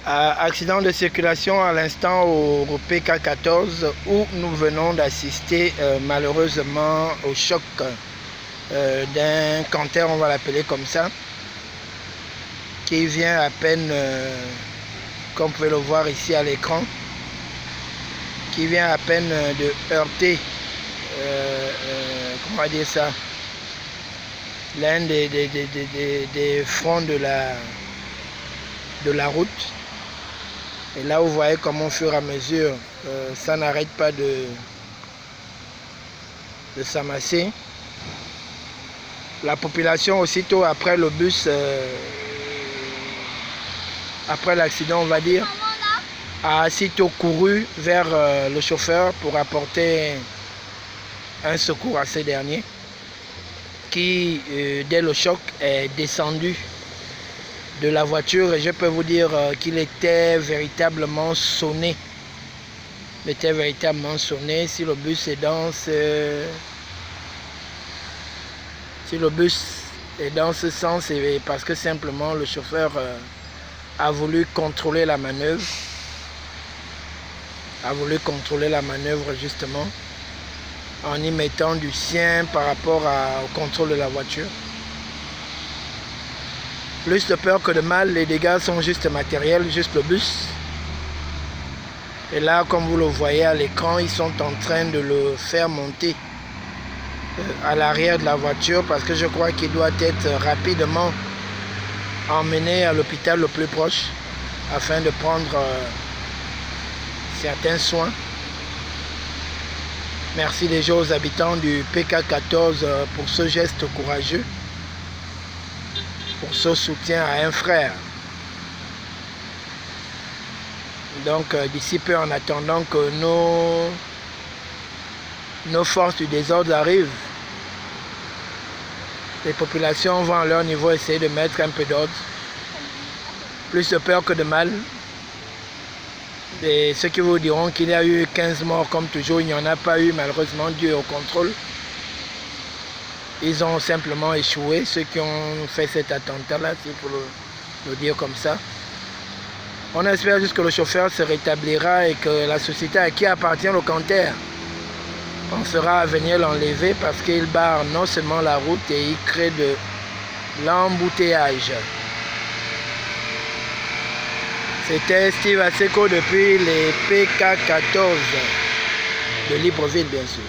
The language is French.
Accident de circulation à l'instant au PK14 où nous venons d'assister malheureusement au choc d'un canter, on va l'appeler comme ça, qui vient à peine, comme vous pouvez le voir ici à l'écran, qui vient à peine de heurter, comment dire ça, l'un des fronts de la route. Et là, vous voyez comment au fur et à mesure, ça n'arrête pas de s'amasser. La population, aussitôt après le bus, après l'accident, on va dire, a aussitôt couru vers le chauffeur pour apporter un secours à ce dernier, qui, dès le choc, est descendu de la voiture, et je peux vous dire qu'il était véritablement sonné. Il était véritablement sonné. Si le bus est dans ce sens, c'est parce que simplement le chauffeur a voulu contrôler la manœuvre. Justement en y mettant du sien par rapport au contrôle de la voiture. Plus de peur que de mal, les dégâts sont juste matériels, juste le bus. Et là, comme vous le voyez à l'écran, ils sont en train de le faire monter à l'arrière de la voiture, parce que je crois qu'il doit être rapidement emmené à l'hôpital le plus proche afin de prendre certains soins. Merci déjà aux habitants du PK14 pour ce geste courageux, pour ce soutien à un frère. Donc d'ici peu, en attendant que nos forces du désordre arrivent, les populations vont à leur niveau essayer de mettre un peu d'ordre. Plus de peur que de mal. Et ceux qui vous diront qu'il y a eu 15 morts, comme toujours, il n'y en a pas eu malheureusement dû au contrôle. Ils ont simplement échoué, ceux qui ont fait cet attentat-là, si pour le dire comme ça. On espère juste que le chauffeur se rétablira et que la société à qui appartient le canter pensera à venir l'enlever, parce qu'il barre non seulement la route, et il crée de l'embouteillage. C'était Steve Aseko depuis les PK14 de Libreville, bien sûr.